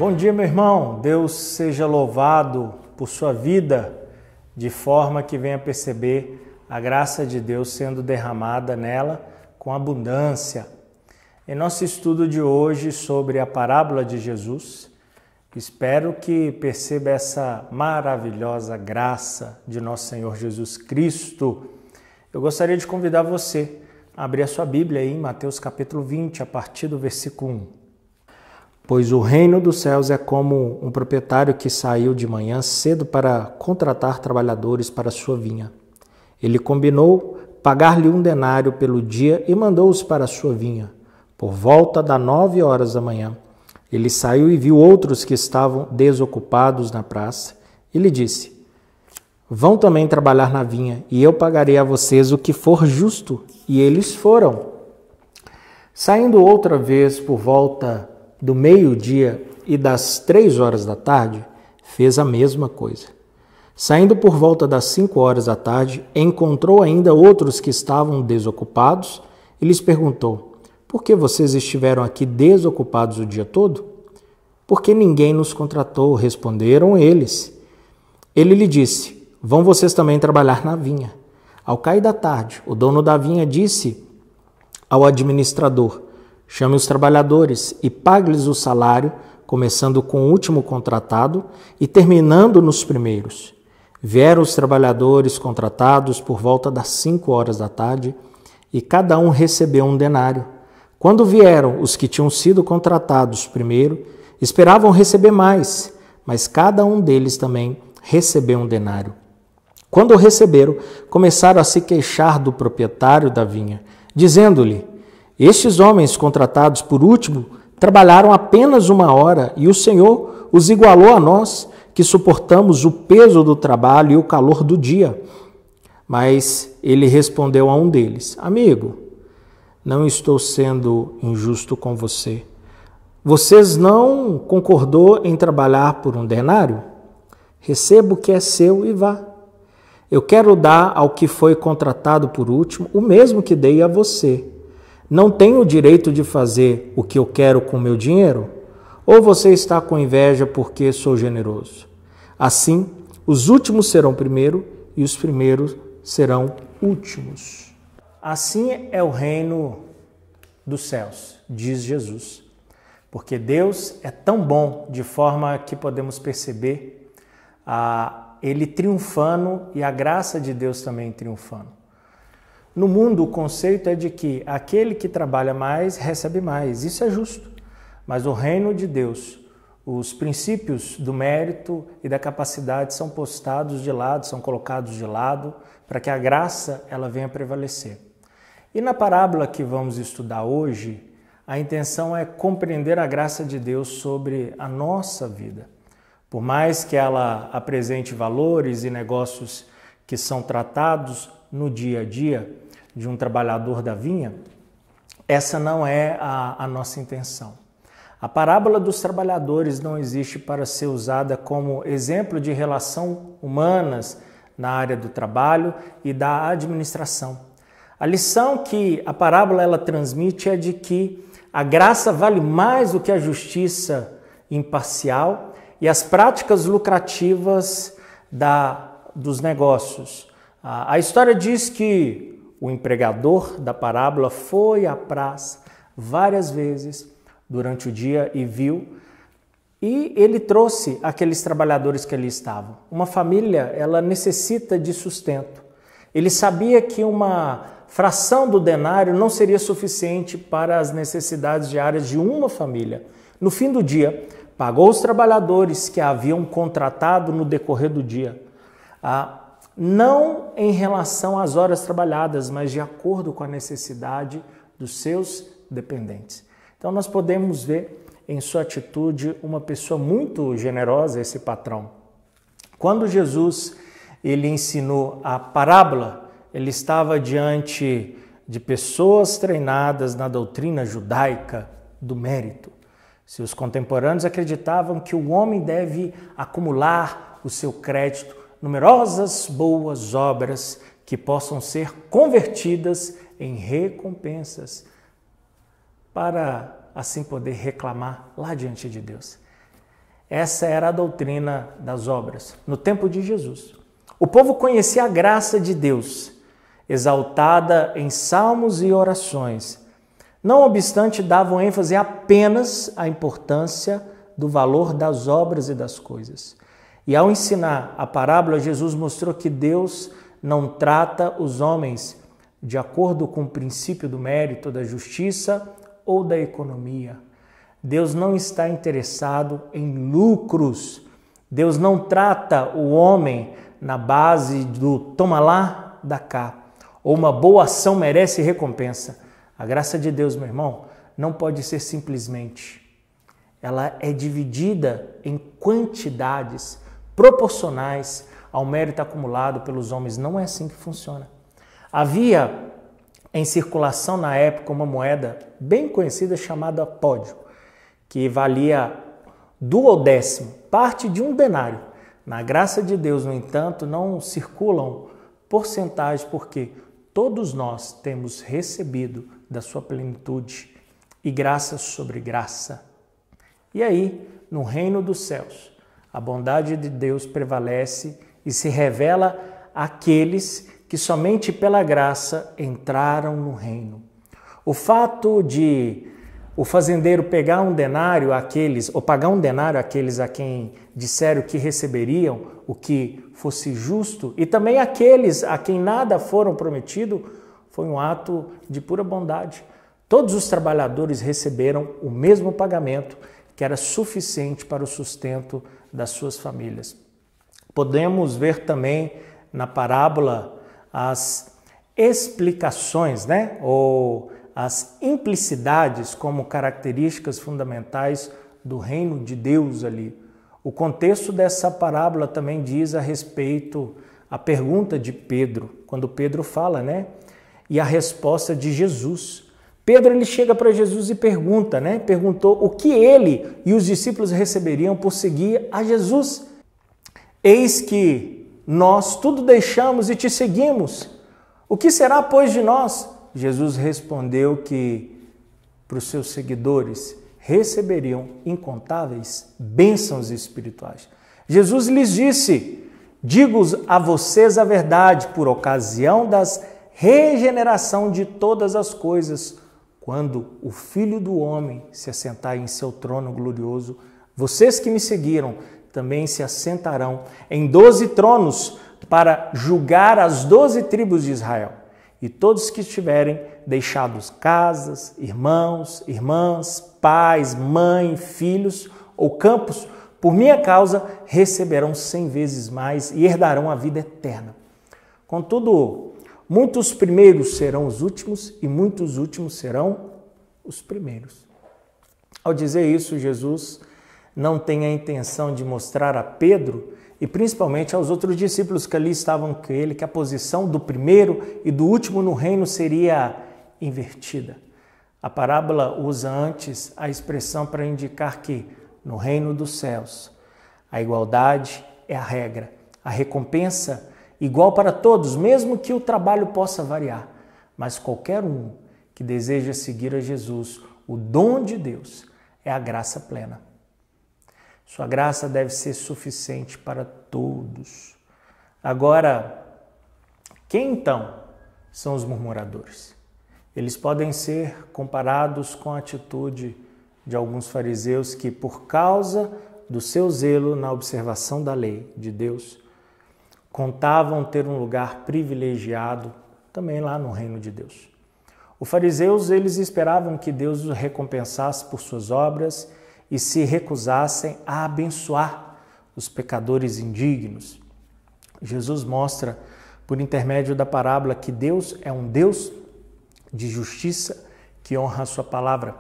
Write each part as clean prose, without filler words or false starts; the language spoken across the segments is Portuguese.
Bom dia, meu irmão. Deus seja louvado por sua vida, de forma que venha perceber a graça de Deus sendo derramada nela com abundância. Em nosso estudo de hoje sobre a parábola de Jesus, espero que perceba essa maravilhosa graça de nosso Senhor Jesus Cristo. Eu gostaria de convidar você a abrir a sua Bíblia aí em Mateus capítulo 20, a partir do versículo 1. Pois o reino dos céus é como um proprietário que saiu de manhã cedo para contratar trabalhadores para sua vinha. Ele combinou pagar-lhe 1 denário pelo dia e mandou-os para a sua vinha. Por volta das 9 horas da manhã, ele saiu e viu outros que estavam desocupados na praça e lhe disse: vão também trabalhar na vinha e eu pagarei a vocês o que for justo. E eles foram. Saindo outra vez por volta do meio-dia e das 3 horas da tarde, fez a mesma coisa. Saindo por volta das 5 horas da tarde, encontrou ainda outros que estavam desocupados e lhes perguntou: por que vocês estiveram aqui desocupados o dia todo? Porque ninguém nos contratou, responderam eles. Ele lhe disse: vão vocês também trabalhar na vinha. Ao cair da tarde, o dono da vinha disse ao administrador: chame os trabalhadores e pague-lhes o salário, começando com o último contratado e terminando nos primeiros. Vieram os trabalhadores contratados por volta das 5 horas da tarde e cada um recebeu 1 denário. Quando vieram os que tinham sido contratados primeiro, esperavam receber mais, mas cada um deles também recebeu 1 denário. Quando o receberam, começaram a se queixar do proprietário da vinha, dizendo-lhe: estes homens contratados por último trabalharam apenas 1 hora e o Senhor os igualou a nós, que suportamos o peso do trabalho e o calor do dia. Mas ele respondeu a um deles: amigo, não estou sendo injusto com você. Vocês não concordou em trabalhar por 1 denário? Receba o que é seu e vá. Eu quero dar ao que foi contratado por último o mesmo que dei a você. Não tenho o direito de fazer o que eu quero com o meu dinheiro? Ou você está com inveja porque sou generoso? Assim, os últimos serão primeiro e os primeiros serão últimos. Assim é o reino dos céus, diz Jesus. Porque Deus é tão bom, de forma que podemos perceber Ele triunfando e a graça de Deus também triunfando. No mundo, o conceito é de que aquele que trabalha mais recebe mais. Isso é justo. Mas o reino de Deus, os princípios do mérito e da capacidade são postados de lado, são colocados de lado, para que a graça ela venha prevalecer. E na parábola que vamos estudar hoje, a intenção é compreender a graça de Deus sobre a nossa vida. Por mais que ela apresente valores e negócios que são tratados no dia a dia de um trabalhador da vinha, essa não é a nossa intenção. A parábola dos trabalhadores não existe para ser usada como exemplo de relação humanas na área do trabalho e da administração. A lição que a parábola ela transmite é de que a graça vale mais do que a justiça imparcial e as práticas lucrativas dos negócios. A história diz que o empregador da parábola foi à praça várias vezes durante o dia e viu, e ele trouxe aqueles trabalhadores que ali estavam. Uma família, ela necessita de sustento. Ele sabia que uma fração do denário não seria suficiente para as necessidades diárias de uma família. No fim do dia, pagou os trabalhadores que haviam contratado no decorrer do dia. Não em relação às horas trabalhadas, mas de acordo com a necessidade dos seus dependentes. Então nós podemos ver em sua atitude uma pessoa muito generosa, esse patrão. Quando Jesus ele ensinou a parábola, ele estava diante de pessoas treinadas na doutrina judaica do mérito. Seus contemporâneos acreditavam que o homem deve acumular o seu crédito, numerosas boas obras que possam ser convertidas em recompensas, para assim poder reclamar lá diante de Deus. Essa era a doutrina das obras no tempo de Jesus. O povo conhecia a graça de Deus, exaltada em salmos e orações. Não obstante, davam ênfase apenas à importância do valor das obras e das coisas. E ao ensinar a parábola, Jesus mostrou que Deus não trata os homens de acordo com o princípio do mérito, da justiça ou da economia. Deus não está interessado em lucros. Deus não trata o homem na base do toma lá, dá cá. Ou uma boa ação merece recompensa. A graça de Deus, meu irmão, não pode ser simplesmente. Ela é dividida em quantidades proporcionais ao mérito acumulado pelos homens. Não é assim que funciona. Havia em circulação na época uma moeda bem conhecida chamada pódio, que valia 12º, parte de um denário. Na graça de Deus, no entanto, não circulam porcentagens, porque todos nós temos recebido da sua plenitude e graça sobre graça. E aí, no reino dos céus, a bondade de Deus prevalece e se revela àqueles que somente pela graça entraram no reino. O fato de o fazendeiro pegar um denário àqueles, ou pagar um denário àqueles a quem disseram que receberiam o que fosse justo, e também aqueles a quem nada foram prometido, foi um ato de pura bondade. Todos os trabalhadores receberam o mesmo pagamento, que era suficiente para o sustento das suas famílias. Podemos ver também na parábola as explicações, ou as implicidades como características fundamentais do reino de Deus ali. O contexto dessa parábola também diz a respeito à pergunta de Pedro, quando Pedro fala, e a resposta de Jesus. Pedro ele chega para Jesus e pergunta, perguntou o que ele e os discípulos receberiam por seguir a Jesus. Eis que nós tudo deixamos e te seguimos. O que será, pois, de nós? Jesus respondeu que para os seus seguidores receberiam incontáveis bênçãos espirituais. Jesus lhes disse: digo a vocês a verdade, por ocasião das regeneração de todas as coisas, quando o Filho do Homem se assentar em seu trono glorioso, vocês que me seguiram também se assentarão em 12 tronos para julgar as 12 tribos de Israel. E todos que tiverem deixado casas, irmãos, irmãs, pais, mãe, filhos ou campos, por minha causa, receberão 100 vezes mais e herdarão a vida eterna. Contudo, muitos primeiros serão os últimos e muitos últimos serão os primeiros. Ao dizer isso, Jesus não tem a intenção de mostrar a Pedro e principalmente aos outros discípulos que ali estavam com ele, que a posição do primeiro e do último no reino seria invertida. A parábola usa antes a expressão para indicar que no reino dos céus a igualdade é a regra, a recompensa igual para todos, mesmo que o trabalho possa variar, mas qualquer um que deseja seguir a Jesus, o dom de Deus é a graça plena. Sua graça deve ser suficiente para todos. Agora, quem então são os murmuradores? Eles podem ser comparados com a atitude de alguns fariseus que, por causa do seu zelo na observação da lei de Deus, contavam ter um lugar privilegiado também lá no reino de Deus. Os fariseus, eles esperavam que Deus os recompensasse por suas obras e se recusassem a abençoar os pecadores indignos. Jesus mostra, por intermédio da parábola, que Deus é um Deus de justiça, que honra a sua palavra,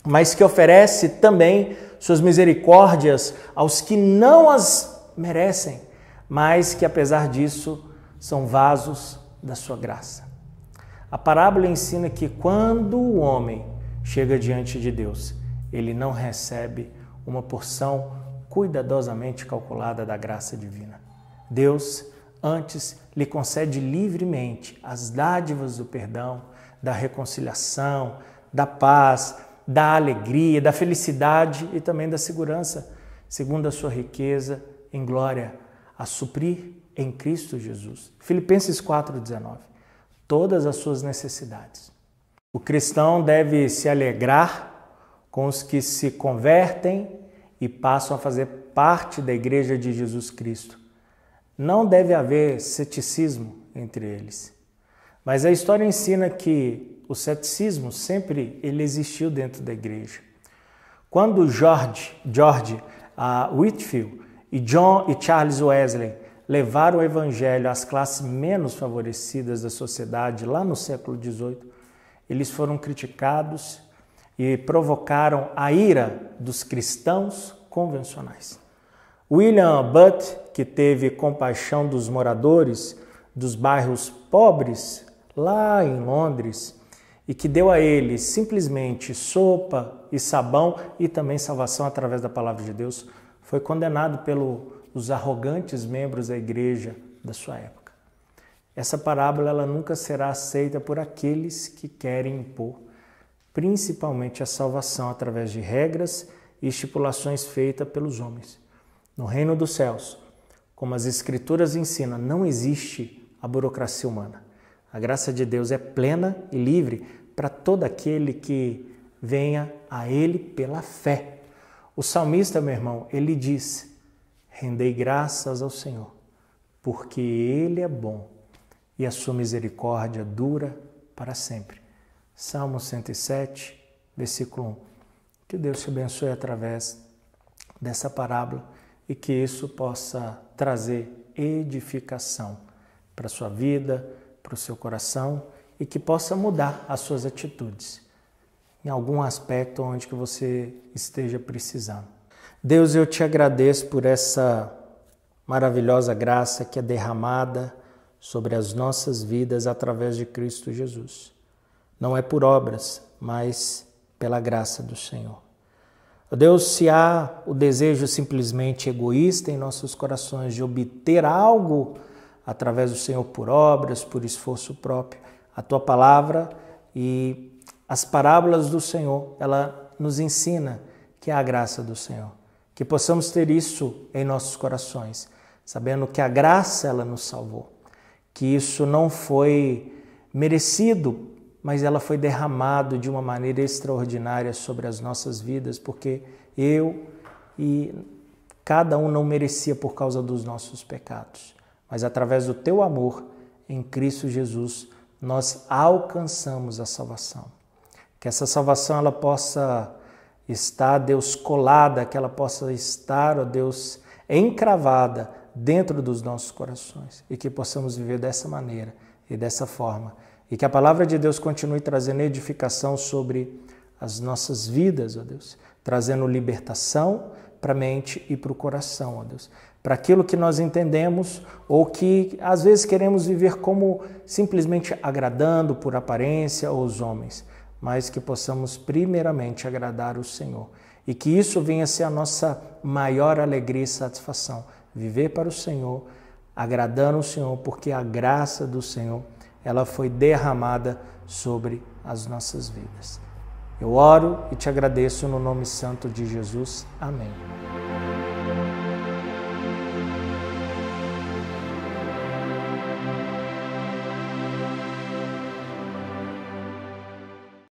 mas que oferece também suas misericórdias aos que não as merecem, mas que, apesar disso, são vasos da sua graça. A parábola ensina que quando o homem chega diante de Deus, ele não recebe uma porção cuidadosamente calculada da graça divina. Deus, antes, lhe concede livremente as dádivas do perdão, da reconciliação, da paz, da alegria, da felicidade e também da segurança. segundo a sua riqueza em glória, a suprir em Cristo Jesus. Filipenses 4,19. Todas as suas necessidades. O cristão deve se alegrar com os que se convertem e passam a fazer parte da Igreja de Jesus Cristo. Não deve haver ceticismo entre eles. Mas a história ensina que o ceticismo sempre ele existiu dentro da igreja. Quando George Whitefield e John e Charles Wesley levaram o evangelho às classes menos favorecidas da sociedade lá no século XVIII, eles foram criticados e provocaram a ira dos cristãos convencionais. William Booth, que teve compaixão dos moradores dos bairros pobres lá em Londres e que deu a eles simplesmente sopa e sabão e também salvação através da palavra de Deus, foi condenado pelos arrogantes membros da igreja da sua época. Essa parábola ela nunca será aceita por aqueles que querem impor, principalmente a salvação através de regras e estipulações feitas pelos homens. No reino dos céus, como as Escrituras ensinam, não existe a burocracia humana. A graça de Deus é plena e livre para todo aquele que venha a Ele pela fé. O salmista, meu irmão, ele diz: rendei graças ao Senhor, porque Ele é bom e a sua misericórdia dura para sempre. Salmo 107, versículo 1. Que Deus te abençoe através dessa parábola e que isso possa trazer edificação para a sua vida, para o seu coração e que possa mudar as suas atitudes em algum aspecto onde que você esteja precisando. Deus, eu te agradeço por essa maravilhosa graça que é derramada sobre as nossas vidas através de Cristo Jesus. Não é por obras, mas pela graça do Senhor. Deus, se há o desejo simplesmente egoísta em nossos corações de obter algo através do Senhor por obras, por esforço próprio, a Tua palavra e as parábolas do Senhor, ela nos ensina que é a graça do Senhor. Que possamos ter isso em nossos corações, sabendo que a graça ela nos salvou. Que isso não foi merecido, mas ela foi derramada de uma maneira extraordinária sobre as nossas vidas, porque eu e cada um não merecia por causa dos nossos pecados. Mas através do Teu amor, em Cristo Jesus, nós alcançamos a salvação. Que essa salvação ela possa estar, Deus, colada, que ela possa estar, ó Deus, encravada dentro dos nossos corações e que possamos viver dessa maneira e dessa forma. E que a palavra de Deus continue trazendo edificação sobre as nossas vidas, ó Deus, trazendo libertação para a mente e para o coração, ó Deus, para aquilo que nós entendemos ou que às vezes queremos viver como simplesmente agradando por aparência aos homens, mas que possamos primeiramente agradar o Senhor e que isso venha a ser a nossa maior alegria e satisfação, viver para o Senhor, agradando o Senhor, porque a graça do Senhor ela foi derramada sobre as nossas vidas. Eu oro e te agradeço no nome santo de Jesus. Amém.